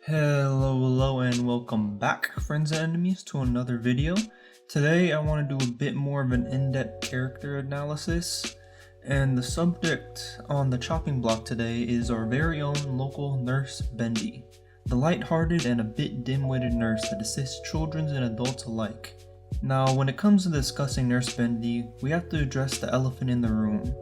Hello, and welcome back, friends and enemies, to another video. Today I want to do a bit more of an in-depth character analysis, and the subject on the chopping block today is our very own local Nurse Bendy, the lighthearted and a bit dim-witted nurse that assists children and adults alike. Now, when it comes to discussing Nurse Bendy, we have to address the elephant in the room.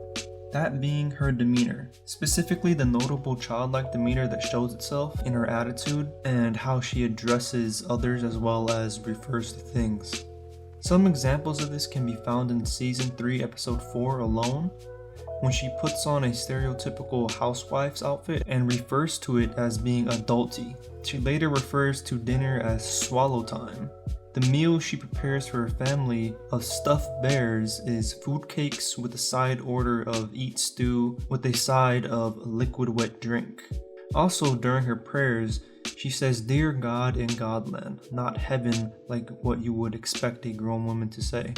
That being her demeanor, specifically the notable childlike demeanor that shows itself in her attitude and how she addresses others as well as refers to things. Some examples of this can be found in Season 3 Episode 4 alone, when she puts on a stereotypical housewife's outfit and refers to it as being adulty. She later refers to dinner as swallow time. The meal she prepares for her family of stuffed bears is food cakes with a side order of eat stew with a side of liquid wet drink. Also, during her prayers, she says "Dear God in Godland," not heaven like what you would expect a grown woman to say.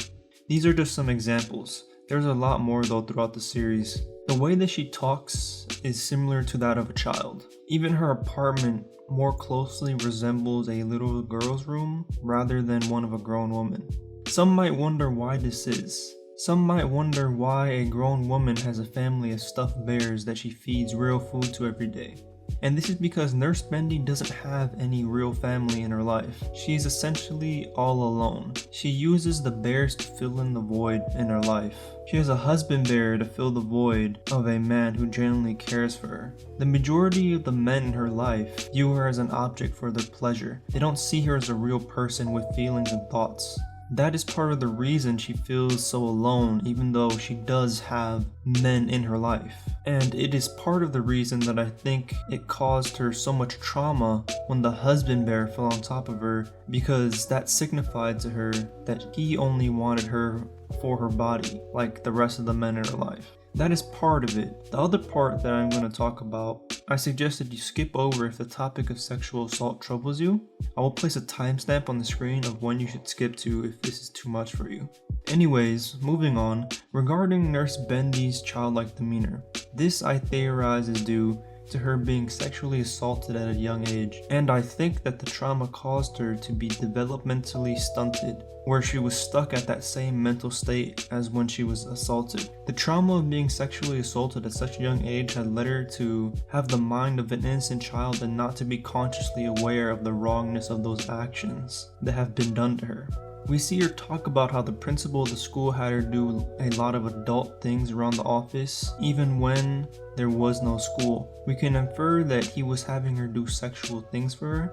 These are just some examples. There's a lot more though throughout the series. The way that she talks is similar to that of a child. Even her apartment more closely resembles a little girl's room rather than one of a grown woman. Some might wonder why this is. Some might wonder why a grown woman has a family of stuffed bears that she feeds real food to every day. And this is because Nurse Bendy doesn't have any real family in her life. She is essentially all alone. She uses the bears to fill in the void in her life. She has a husband bear to fill the void of a man who genuinely cares for her. The majority of the men in her life view her as an object for their pleasure. They don't see her as a real person with feelings and thoughts. That is part of the reason she feels so alone, even though she does have men in her life. And it is part of the reason that I think it caused her so much trauma when the husband bear fell on top of her, because that signified to her that he only wanted her for her body, like the rest of the men in her life. That is part of it. The other part that I'm going to talk about, I suggest that you skip over if the topic of sexual assault troubles you. I will place a timestamp on the screen of when you should skip to if this is too much for you. Anyways, moving on, regarding Nurse Bendy's childlike demeanor. This I theorize is due to her being sexually assaulted at a young age, and I think that the trauma caused her to be developmentally stunted, where she was stuck at that same mental state as when she was assaulted. The trauma of being sexually assaulted at such a young age had led her to have the mind of an innocent child and not to be consciously aware of the wrongness of those actions that have been done to her. We see her talk about how the principal of the school had her do a lot of adult things around the office, even when there was no school. We can infer that he was having her do sexual things for her,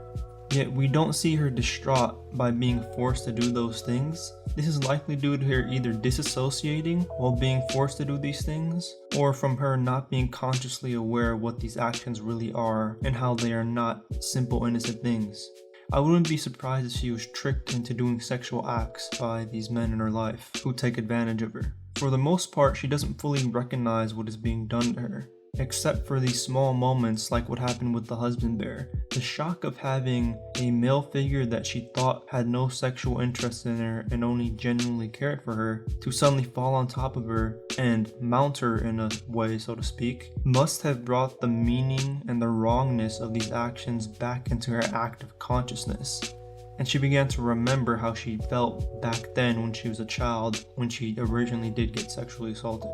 yet we don't see her distraught by being forced to do those things. This is likely due to her either disassociating while being forced to do these things, or from her not being consciously aware of what these actions really are and how they are not simple innocent things. I wouldn't be surprised if she was tricked into doing sexual acts by these men in her life who take advantage of her. For the most part, she doesn't fully recognize what is being done to her, except for these small moments like what happened with the husband bear. The shock of having a male figure that she thought had no sexual interest in her and only genuinely cared for her to suddenly fall on top of her and mount her in a way, so to speak, must have brought the meaning and the wrongness of these actions back into her active consciousness. And she began to remember how she felt back then when she was a child, when she originally did get sexually assaulted.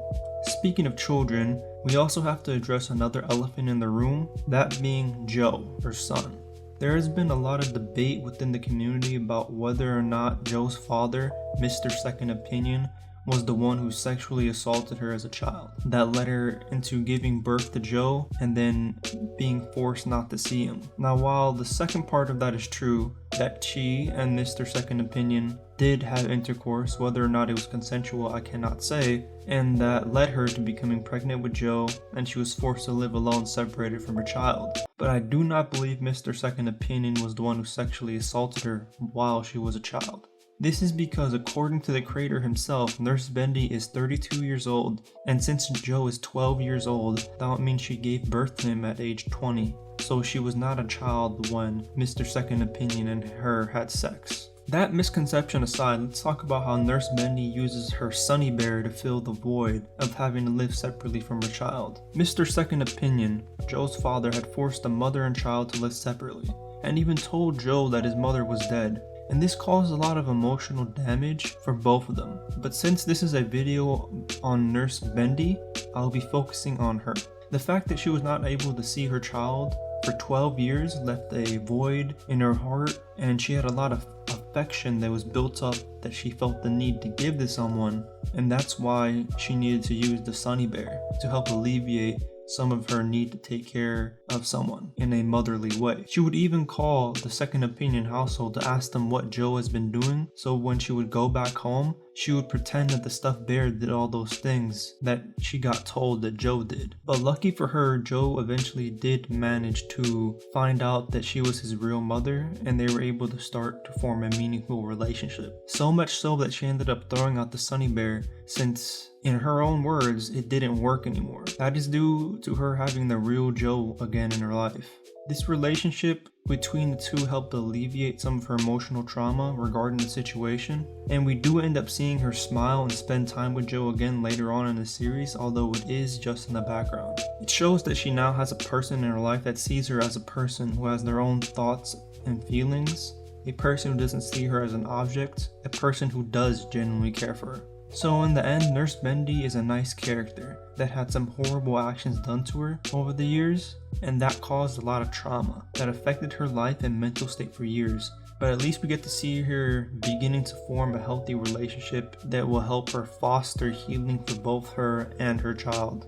Speaking of children, we also have to address another elephant in the room, that being Joe, her son. There has been a lot of debate within the community about whether or not Joe's father, Mr. Second Opinion, was the one who sexually assaulted her as a child. That led her into giving birth to Joe and then being forced not to see him. Now, while the second part of that is true, that she and Mr. Second Opinion did have intercourse, whether or not it was consensual I cannot say, and that led her to becoming pregnant with Joe, and she was forced to live alone separated from her child. But I do not believe Mr. Second Opinion was the one who sexually assaulted her while she was a child. This is because, according to the creator himself, Nurse Bendy is 32 years old, and since Joe is 12 years old, that means she gave birth to him at age 20, so she was not a child when Mr. Second Opinion and her had sex. That misconception aside, let's talk about how Nurse Bendy uses her Sunny Bear to fill the void of having to live separately from her child. Mr. Second Opinion, Joe's father, had forced the mother and child to live separately. and even told Joe that his mother was dead. And this caused a lot of emotional damage for both of them. But since this is a video on Nurse Bendy, I'll be focusing on her. The fact that she was not able to see her child for 12 years left a void in her heart, and she had a lot of affection that was built up that she felt the need to give to someone, and that's why she needed to use the Sunny Bear to help alleviate some of her need to take care of someone in a motherly way. She would even call the second opinion household to ask them what Joe has been doing, so when she would go back home, she would pretend that the stuffed bear did all those things that she got told that Joe did. But lucky for her, Joe eventually did manage to find out that she was his real mother, and they were able to start to form a meaningful relationship. So much so that she ended up throwing out the Sunny Bear, since in her own words, it didn't work anymore. That is due to her having the real Joe again in her life. This relationship between the two helped alleviate some of her emotional trauma regarding the situation, and we do end up seeing her smile and spend time with Joe again later on in the series, although it is just in the background. It shows that she now has a person in her life that sees her as a person who has their own thoughts and feelings, a person who doesn't see her as an object, a person who does genuinely care for her. So in the end, Nurse Bendy is a nice character that had some horrible actions done to her over the years, and that caused a lot of trauma that affected her life and mental state for years. But at least we get to see her beginning to form a healthy relationship that will help her foster healing for both her and her child.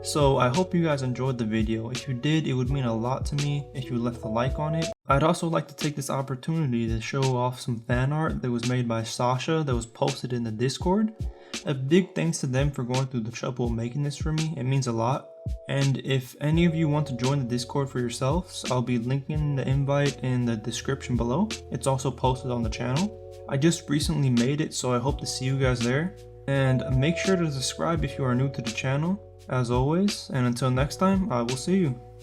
So I hope you guys enjoyed the video. If you did, it would mean a lot to me if you left a like on it. I'd also like to take this opportunity to show off some fan art that was made by Sasha that was posted in the Discord. A big thanks to them for going through the trouble of making this for me. It means a lot. And if any of you want to join the Discord for yourselves, I'll be linking the invite in the description below. It's also posted on the channel. I just recently made it, so I hope to see you guys there. And make sure to subscribe if you are new to the channel, as always. And until next time, I will see you.